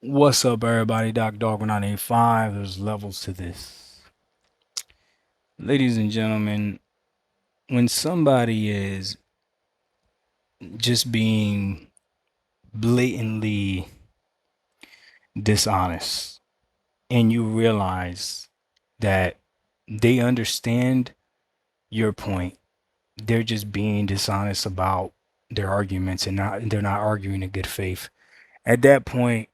What's up, everybody? Doc Dog 985. There's levels to this. Ladies and gentlemen, when somebody is just being blatantly dishonest and you realize that they understand your point, they're just being dishonest about their arguments and they're not arguing in good faith. At that point,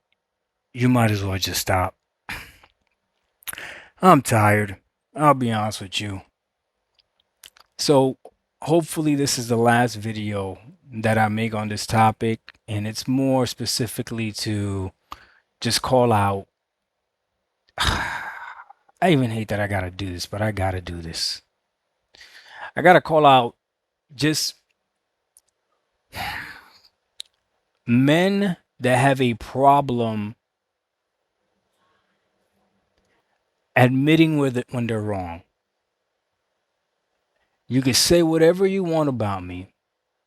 you might as well just stop. I'm tired. I'll be honest with you. So hopefully this is the last video that I make on this topic, and it's more specifically to just call out. I even hate that I gotta do this, but I gotta do this. I gotta call out just men that have a problem admitting when they're wrong. You can say whatever you want about me,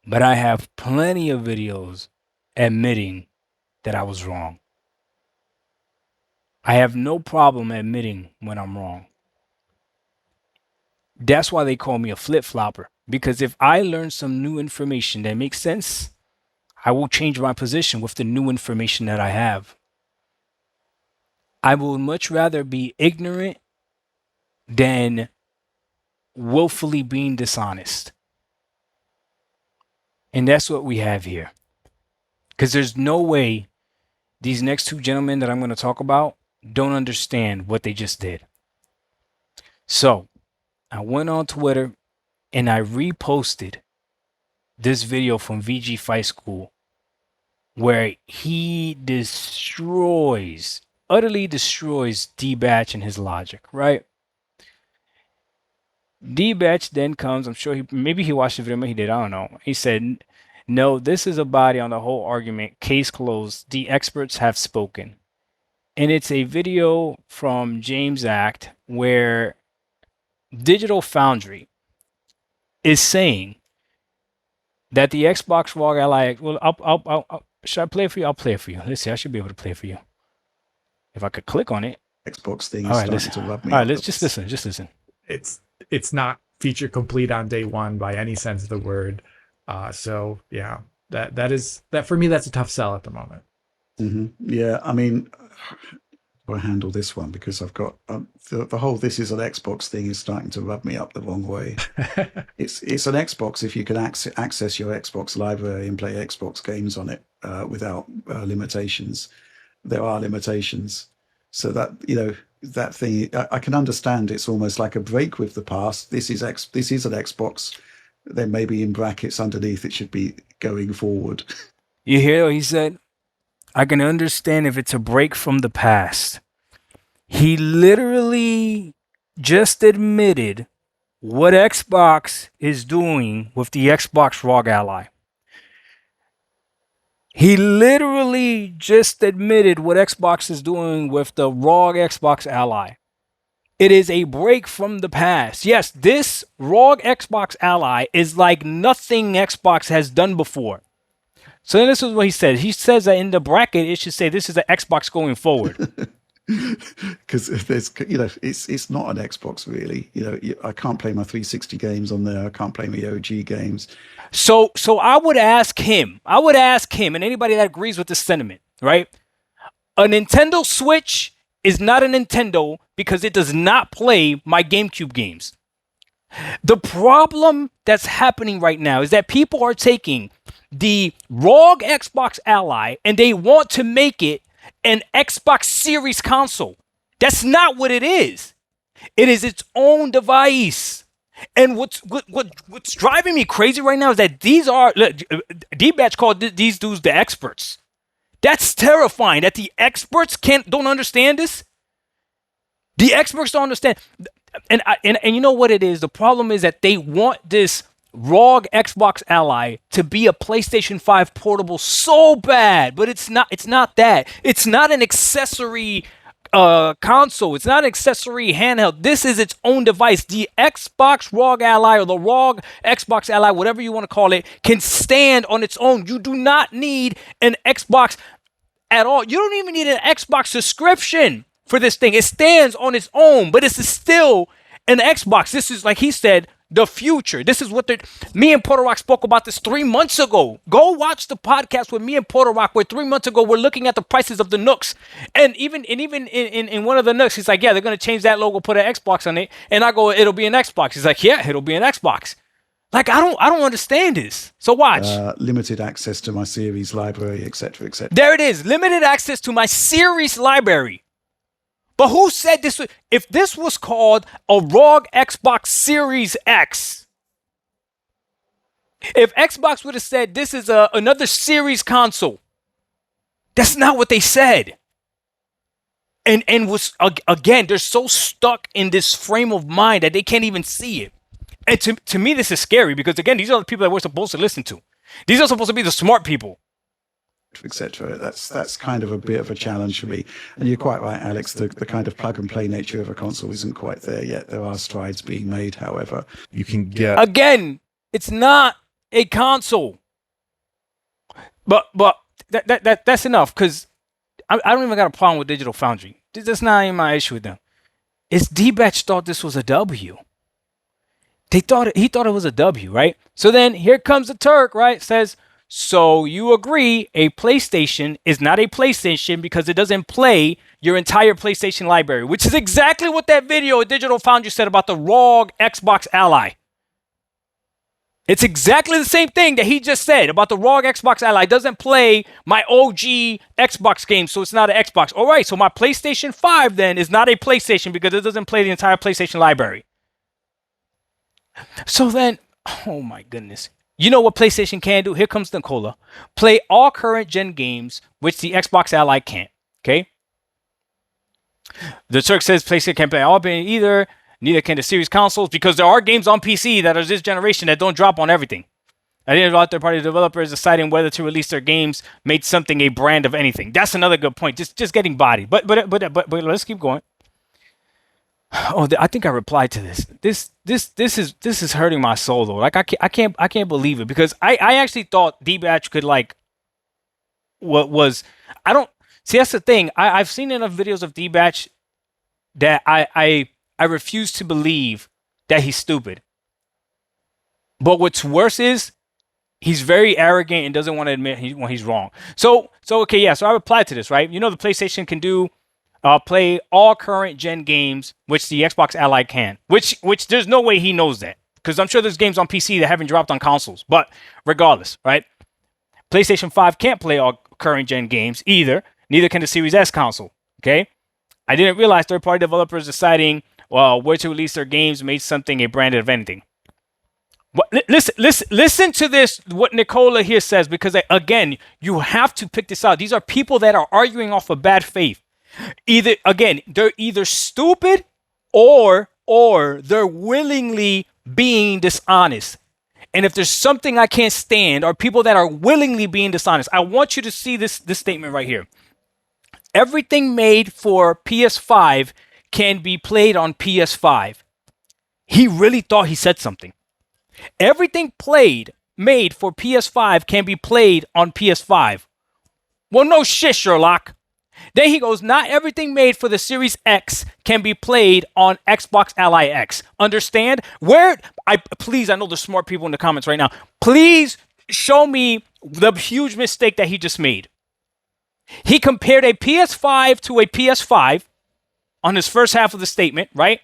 but I have plenty of videos admitting that I was wrong. I have no problem admitting when I'm wrong. That's why they call me a flip flopper. Because if I learn some new information that makes sense, I will change my position with the new information that I have. I would much rather be ignorant than willfully being dishonest. And that's what we have here. Because there's no way these next two gentlemen that I'm going to talk about don't understand what they just did. So I went on Twitter and I reposted this video from VG Fight School where he utterly destroys D-Batch and his logic, right? D-Batch then comes, I'm sure maybe he watched the video, maybe he did, I don't know. He said, no, this is a body on the whole argument, case closed, the experts have spoken. And it's a video from James Act where Digital Foundry is saying that the Xbox ROG Ally, well, should I play it for you? I'll play it for you. Let's see, I should be able to play it for you. If I could click on it. Xbox thing All is right, starting listen. to rub me All right, up. let's just listen. Just listen. It's not feature complete on day one by any sense of the word. So yeah, that for me, that's a tough sell at the moment. Yeah, I mean, I handle this one because I've got the whole "this is an Xbox" thing is starting to rub me up the wrong way. It's an Xbox if you can access your Xbox library and play Xbox games on it without limitations. There are limitations, so that that thing I can understand. It's almost like a break with the past. This is an Xbox. Then maybe in brackets underneath it should be going forward. You hear what he said? I can understand if it's a break from the past. He literally just admitted what Xbox is doing with the Xbox ROG Ally. He literally just admitted what Xbox is doing with the ROG Xbox Ally. It is a break from the past. Yes, this ROG Xbox Ally is like nothing Xbox has done before. So then this is what he says. He says that in the bracket, it should say this is an Xbox going forward. Because there's it's not an Xbox really. I can't play my 360 games on there. I can't play my OG games. So I would ask him, and anybody that agrees with this sentiment, right? A Nintendo Switch is not a Nintendo because it does not play my GameCube games. The problem that's happening right now is that people are taking the ROG Xbox Ally and they want to make it an Xbox Series console. That's not what it is. It is its own device. And what's driving me crazy right now is that D-Batch called these dudes the experts. That's terrifying that the experts don't understand this. The experts don't understand. And you know what it is? The problem is that they want this ROG Xbox Ally to be a PlayStation 5 portable so bad, but it's not that. It's not an accessory console. It's not an accessory handheld. This is its own device. The Xbox ROG Ally or the ROG Xbox Ally, whatever you want to call it, can stand on its own. You do not need an Xbox at all. You don't even need an Xbox subscription for this thing. It stands on its own, but it's still an Xbox. This is, like he said, the future. This is what me and Porter Rock spoke about this 3 months ago. Go watch the podcast with me and Porter Rock where 3 months ago we're looking at the prices of the Nooks. And even in one of the Nooks, he's like, yeah, they're going to change that logo, put an Xbox on it. And I go, it'll be an Xbox. He's like, yeah, it'll be an Xbox. Like, I don't understand this. So watch. Limited access to my series library, etc., etc. There it is. Limited access to my series library. But who said this? If this was called a ROG Xbox Series X, if Xbox would have said this is another series console, that's not what they said. And was again, they're so stuck in this frame of mind that they can't even see it. And to me, this is scary because again, these are the people that we're supposed to listen to. These are supposed to be the smart people. Etc. That's kind of a bit of a challenge for me. And you're quite right, Alex. The kind of plug and play nature of a console isn't quite there yet. There are strides being made, however. You can get again. It's not a console. But that's enough because I don't even got a problem with Digital Foundry. That's not even my issue with them. It's D-Batch thought this was a W. He thought it was a W, right? So then here comes the Turk, right? Says, so you agree a PlayStation is not a PlayStation because it doesn't play your entire PlayStation library, which is exactly what that video at Digital Foundry said about the ROG Xbox Ally. It's exactly the same thing that he just said about the ROG Xbox Ally. It doesn't play my OG Xbox games, so it's not an Xbox. All right, so my PlayStation 5 then is not a PlayStation because it doesn't play the entire PlayStation library. So then, oh my goodness. You know what PlayStation can do? Here comes Nicola. Play all current gen games, which the Xbox Ally can't. Okay? The Turk says PlayStation can't play all either. Neither can the series consoles because there are games on PC that are this generation that don't drop on everything. I didn't know about third-party developers deciding whether to release their games made something a brand of anything. That's another good point. Just getting bodied. But let's keep going. Oh, I think I replied to this. This is hurting my soul though. Like I can't believe it because I actually thought D-Batch could like what was I don't see that's the thing. I've seen enough videos of D-Batch that I refuse to believe that he's stupid. But what's worse is he's very arrogant and doesn't want to admit when he's wrong. So okay, yeah. So I replied to this, right? You know the PlayStation can do. Play all current gen games, which the Xbox Ally can. Which there's no way he knows that. Because I'm sure there's games on PC that haven't dropped on consoles. But regardless, right? PlayStation 5 can't play all current gen games either. Neither can the Series S console. Okay? I didn't realize third-party developers deciding where to release their games made something a brand of anything. Listen to this, what Nicola here says, because again, you have to pick this out. These are people that are arguing off of bad faith. They're either stupid or they're willingly being dishonest. And if there's something I can't stand are people that are willingly being dishonest. I want you to see this statement right here. Everything made for PS5 can be played on PS5. He really thought he said something. Everything made for PS5 can be played on PS5. Well, no shit, Sherlock. Then he goes, not everything made for the Series X can be played on Xbox Ally X. Understand? Please, I know there's smart people in the comments right now. Please show me the huge mistake that he just made. He compared a PS5 to a PS5 on his first half of the statement, right?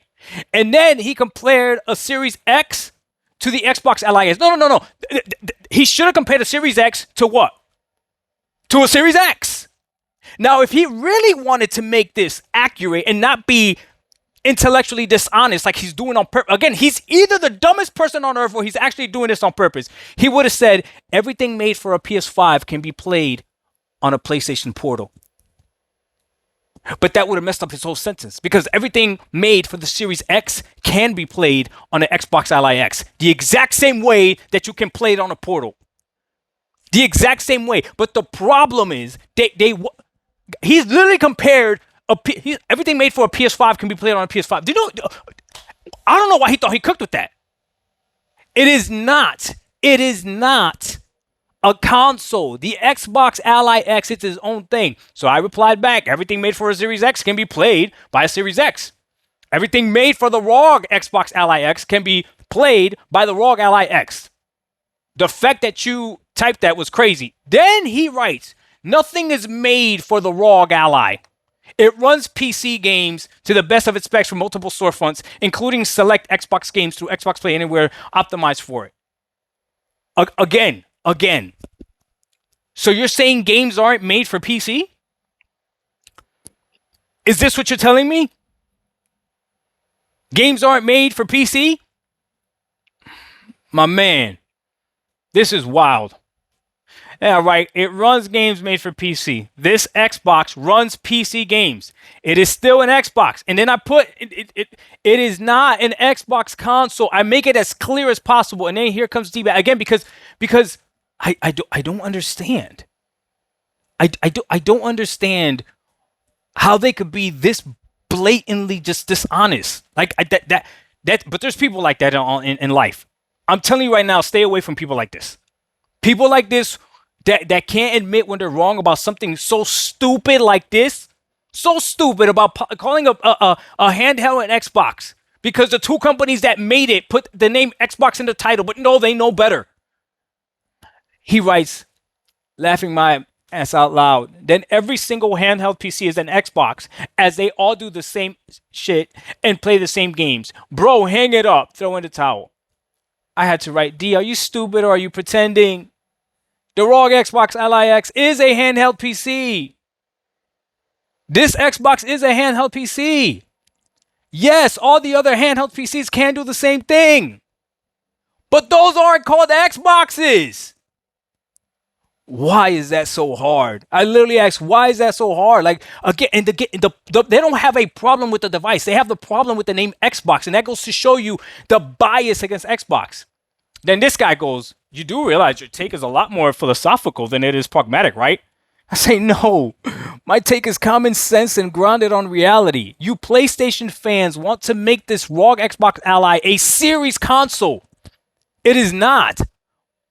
And then he compared a Series X to the Xbox Ally X. No. He should have compared a Series X to what? To a Series X. Now, if he really wanted to make this accurate and not be intellectually dishonest like he's doing on purpose, again, he's either the dumbest person on earth or he's actually doing this on purpose. He would have said, everything made for a PS5 can be played on a PlayStation Portal. But that would have messed up his whole sentence because everything made for the Series X can be played on an Xbox Ally X. The exact same way that you can play it on a Portal. The exact same way. But the problem is, he's literally compared everything made for a PS5 can be played on a PS5. Do you know? I don't know why he thought he cooked with that. It is not a console. The Xbox Ally X, it's its own thing. So I replied back, everything made for a Series X can be played by a Series X. Everything made for the ROG Xbox Ally X can be played by the ROG Ally X. The fact that you typed that was crazy. Then he writes, nothing is made for the ROG Ally. It runs PC games to the best of its specs from multiple storefronts, including select Xbox games through Xbox Play Anywhere optimized for it. Again. So you're saying games aren't made for PC? Is this what you're telling me? Games aren't made for PC? My man, this is wild. Yeah, right. It runs games made for PC. This Xbox runs PC games. It is still an Xbox. And then I put it is not an Xbox console. I make it as clear as possible. And then here comes D-Bat again because I don't understand. I don't understand how they could be this blatantly just dishonest. Like but there's people like that in life. I'm telling you right now, stay away from people like this. People like this that can't admit when they're wrong about something so stupid like this. So stupid about calling a handheld an Xbox because the two companies that made it put the name Xbox in the title, but no, they know better. He writes, laughing my ass out loud, then every single handheld PC is an Xbox, as they all do the same shit and play the same games. Bro, hang it up. Throw in the towel. I had to write, D, are you stupid or are you pretending? The ROG Xbox Ally X is a handheld PC. This Xbox is a handheld PC. Yes, all the other handheld PCs can do the same thing. But those aren't called Xboxes. Why is that so hard? I literally asked, why is that so hard? Like, again, they don't have a problem with the device. They have the problem with the name Xbox. And that goes to show you the bias against Xbox. Then this guy goes, you do realize your take is a lot more philosophical than it is pragmatic, right? I say, no. My take is common sense and grounded on reality. You PlayStation fans want to make this ROG Xbox Ally a series console. It is not.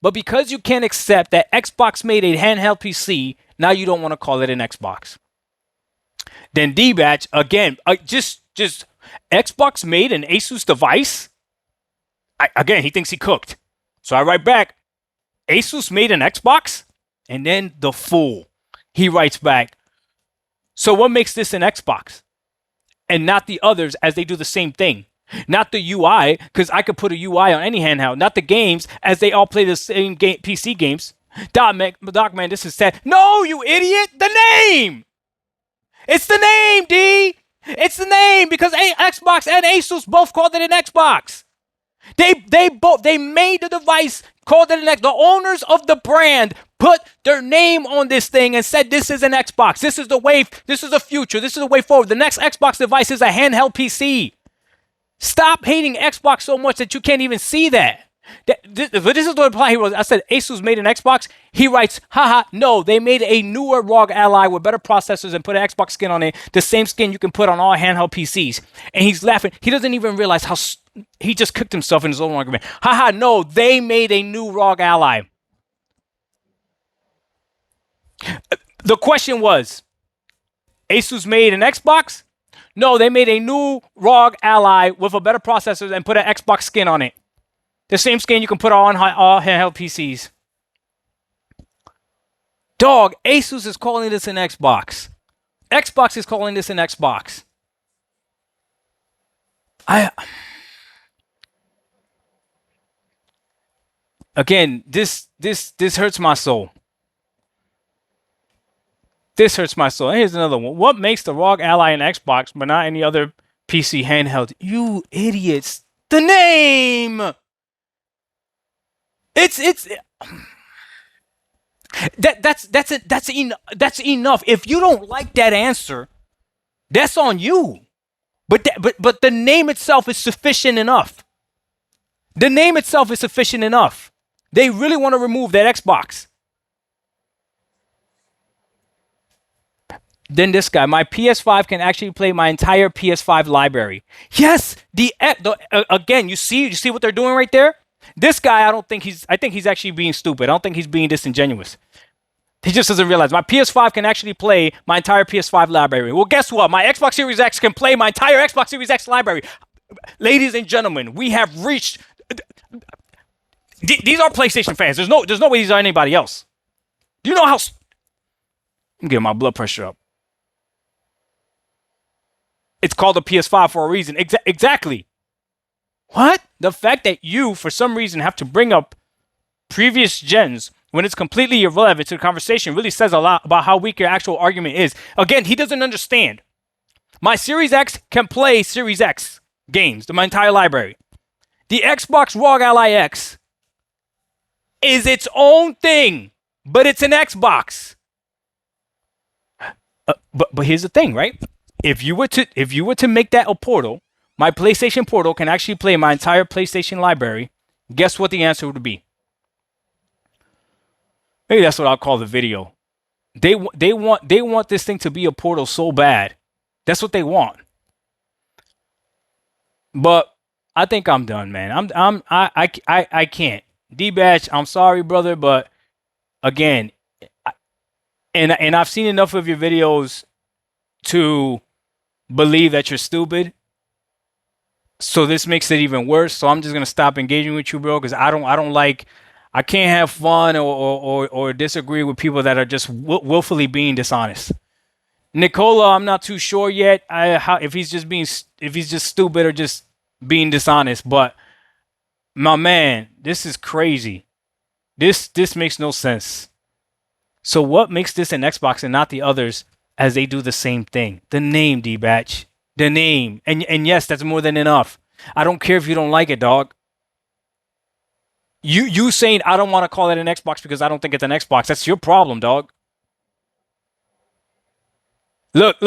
But because you can't accept that Xbox made a handheld PC, now you don't want to call it an Xbox. Then D-Batch, again, just Xbox made an Asus device? Again, he thinks he cooked. So I write back, Asus made an Xbox? And then the fool, he writes back, so what makes this an Xbox? And not the others as they do the same thing. Not the UI, because I could put a UI on any handheld. Not the games, as they all play the same PC games. Doc, man, this is sad. No, you idiot! The name! It's the name, D! It's the name, because Xbox and Asus both called it an Xbox. They made the device, called it an Xbox. The owners of the brand put their name on this thing and said, this is an Xbox. This is the way, this is the future. This is the way forward. The next Xbox device is a handheld PC. Stop hating Xbox so much that you can't even see that. This is the reply he wrote. I said, Asus made an Xbox. He writes, haha, no, they made a newer ROG Ally with better processors and put an Xbox skin on it. The same skin you can put on all handheld PCs. And he's laughing. He doesn't even realize how he just cooked himself in his own argument. Haha, no, they made a new ROG Ally. The question was, Asus made an Xbox? No, they made a new ROG Ally with a better processor and put an Xbox skin on it. The same skin you can put on all handheld PCs. Dog, Asus is calling this an Xbox. Xbox is calling this an Xbox. Again, this hurts my soul. This hurts my soul. And here's another one. What makes the ROG Ally an Xbox but not any other PC handheld? You idiots. The name! That's enough. If you don't like that answer, that's on you. But the name itself is sufficient enough. The name itself is sufficient enough. They really want to remove that Xbox. Then this guy, my PS5 can actually play my entire PS5 library. Yes, again, you see what they're doing right there? This guy, I think he's actually being stupid. I don't think he's being disingenuous. He just doesn't realize my PS5 can actually play my entire PS5 library. Well, guess what? My Xbox Series X can play my entire Xbox Series X library. Ladies and gentlemen, we have reached. These are PlayStation fans. There's no way these are anybody else. Do you know how? I'm getting my blood pressure up. It's called a PS5 for a reason. Exactly. What? The fact that you, for some reason, have to bring up previous gens when it's completely irrelevant to the conversation really says a lot about how weak your actual argument is. Again, he doesn't understand. My Series X can play Series X games, my entire library. The Xbox ROG Ally X is its own thing, but it's an Xbox. But here's the thing, right? If you were to make that a portal, my PlayStation Portal can actually play my entire PlayStation library. Guess what the answer would be? Maybe that's what I'll call the video. They want this thing to be a portal so bad. That's what they want. But I think I'm done, man. I can't. D-Batch, I'm sorry, brother, but again, and I've seen enough of your videos to believe that you're stupid. So this makes it even worse. So I'm just gonna stop engaging with you, bro, because I can't have fun or disagree with people that are just willfully being dishonest. Nicola, I'm not too sure yet if he's just stupid or just being dishonest. But my man, this is crazy. This makes no sense. So what makes this an Xbox and not the others as they do the same thing? The name, D-Batch. The name. And yes, that's more than enough. I don't care if you don't like it, dog. You saying I don't want to call it an Xbox because I don't think it's an Xbox. That's your problem, dog. Look.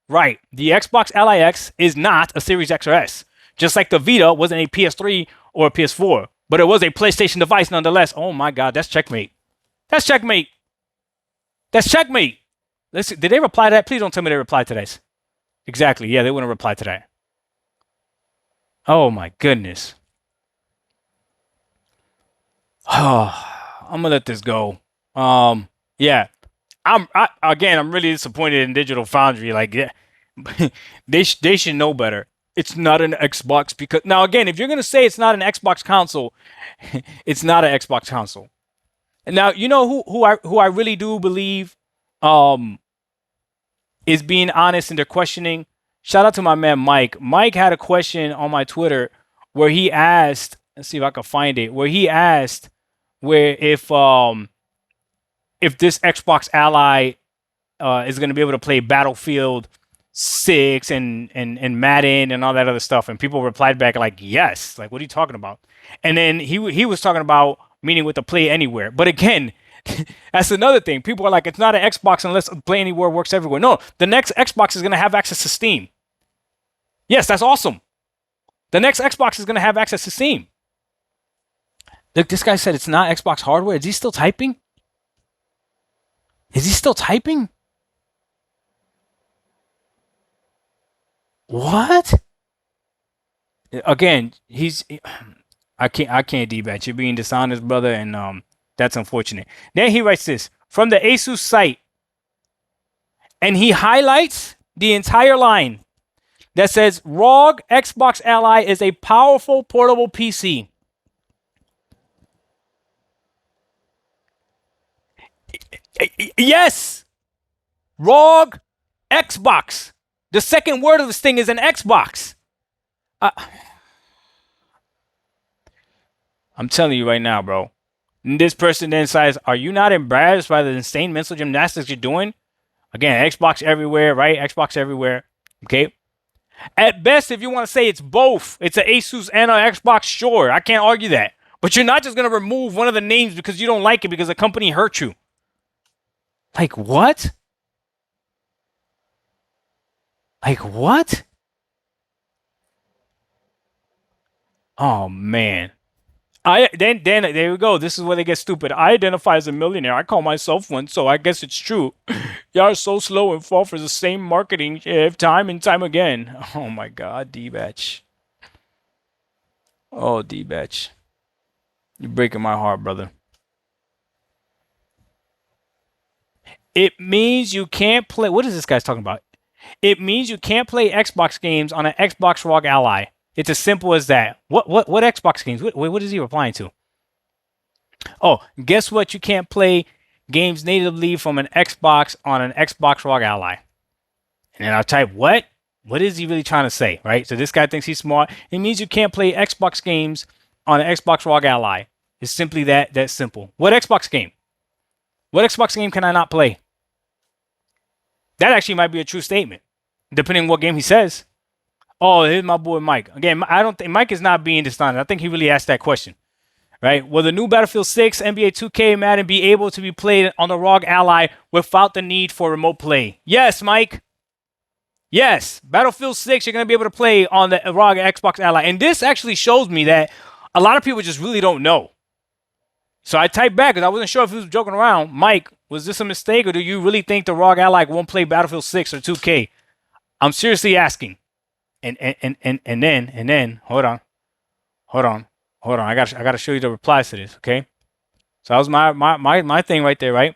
Right. The Xbox Ally X is not a Series X or S. Just like the Vita wasn't a PS3 or a PS4. But it was a PlayStation device nonetheless. Oh my God, that's checkmate. That's checkmate. That's checkmate. Listen, did they reply to that? Please don't tell me they replied to this. Exactly. Yeah, they wouldn't reply to that. Oh my goodness. I'm gonna let this go. Yeah. I'm really disappointed in Digital Foundry. Like, yeah, they should know better. It's not an Xbox because now again, if you're gonna say it's not an Xbox console, it's not an Xbox console. And now you know who I really do believe is being honest in their questioning. Shout out to my man Mike. Mike had a question on my Twitter where he asked, let's see if I can find it, where he asked where if this Xbox Ally is going to be able to play Battlefield 6 and Madden and all that other stuff, and people replied back like, yes. Like, what are you talking about? And then he was talking about meaning with the Play Anywhere. But again, that's another thing. People are like, it's not an Xbox unless Play Anywhere works everywhere. No, the next Xbox is going to have access to Steam. Yes, that's awesome. The next Xbox is going to have access to Steam. Look, this guy said it's not Xbox hardware. Is he still typing? Is he still typing? What? Again, I can't D-Batch. You're being dishonest, brother, and that's unfortunate. Then he writes this from the Asus site, and he highlights the entire line that says ROG Xbox Ally is a powerful portable PC. Yes, ROG Xbox. The second word of this thing is an Xbox. I'm telling you right now, bro. And this person then says, are you not embarrassed by the insane mental gymnastics you're doing? Again, Xbox everywhere, right? Xbox everywhere. Okay. At best, if you want to say it's both, it's an Asus and an Xbox, sure. I can't argue that. But you're not just going to remove one of the names because you don't like it because the company hurt you. Like what? Like what? Oh man. Then there we go. This is where they get stupid. I identify as a millionaire. I call myself one, so I guess it's true. Y'all are so slow and fall for the same marketing time and time again. Oh my God, D-Batch. Oh, D-Batch. You're breaking my heart, brother. It means you can't play. What is this guy's talking about? It means you can't play Xbox games on an Xbox ROG Ally. It's as simple as that. What Xbox games? What is he replying to? Oh, guess what? You can't play games natively from an Xbox on an Xbox ROG Ally. And then I type, what? What is he really trying to say, right? So this guy thinks he's smart. It means you can't play Xbox games on an Xbox ROG Ally. It's simply that simple. What Xbox game? What Xbox game can I not play? That actually might be a true statement, depending on what game he says. Oh, here's my boy Mike. Again, I don't think Mike is not being dishonest. I think he really asked that question, right? Will the new Battlefield 6, NBA 2K, Madden be able to be played on the ROG Ally without the need for remote play? Yes, Mike. Yes, Battlefield 6, you're going to be able to play on the ROG Xbox Ally. And this actually shows me that a lot of people just really don't know. So I typed back because I wasn't sure if he was joking around. Mike, was this a mistake, or do you really think the ROG Ally won't play Battlefield 6 or 2K? I'm seriously asking. And then hold on. I gotta show you the replies to this, okay? So that was my thing right there, right?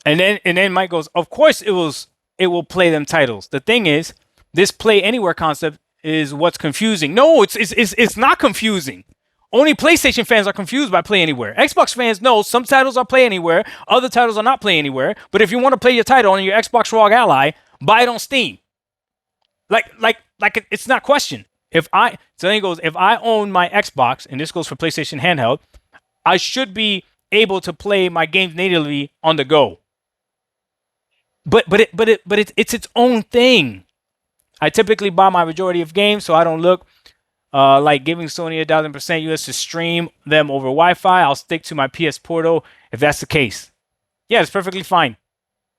And then Mike goes, of course it will play them titles. The thing is, this play anywhere concept is what's confusing. No, it's not confusing. Only PlayStation fans are confused by Play Anywhere. Xbox fans know some titles are Play Anywhere, other titles are not Play Anywhere. But if you want to play your title on your Xbox ROG Ally, buy it on Steam. Like it's not question. So then he goes, if I own my Xbox, and this goes for PlayStation handheld, I should be able to play my games natively on the go. But it's its own thing. I typically buy my majority of games, so I don't look like giving Sony 1,000% US to stream them over Wi-Fi. I'll stick to my PS Portal if that's the case. Yeah, it's perfectly fine.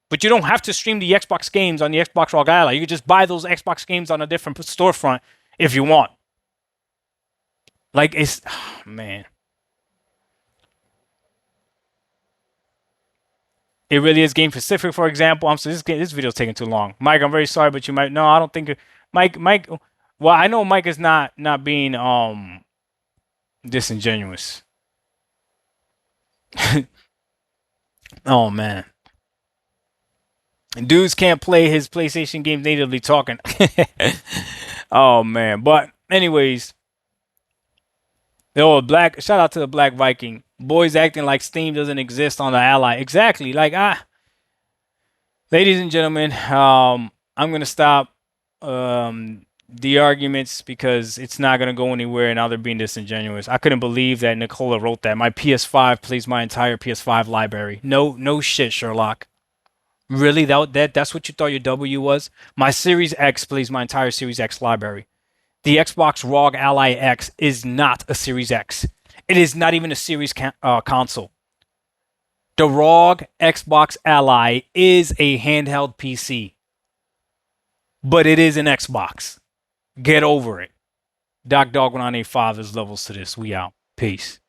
But you don't have to stream the Xbox games on the Xbox ROG Ally. You can just buy those Xbox games on a different storefront if you want. Like, it's... Oh, man. It really is game specific, for example. I'm so this video's taking too long. Mike, I'm very sorry, but you might... No, I don't think... Mike... Well, I know Mike is not being disingenuous. Oh, man. Dudes can't play his PlayStation games natively talking. Oh, man. But anyways, shout out to the Black Viking. Boys acting like Steam doesn't exist on the Ally. Exactly. Like, ladies and gentlemen, I'm going to stop the arguments because it's not going to go anywhere, and now they're being disingenuous. I couldn't believe that Nicola wrote that. My PS5 plays my entire PS5 library. No shit, Sherlock. Really? That's what you thought your W was? My Series X plays my entire Series X library. The Xbox ROG Ally X is not a Series X. It is not even a Series console. The ROG Xbox Ally is a handheld PC. But it is an Xbox. Get over it. Doc Dog 1985 is levels to this. We out. Peace.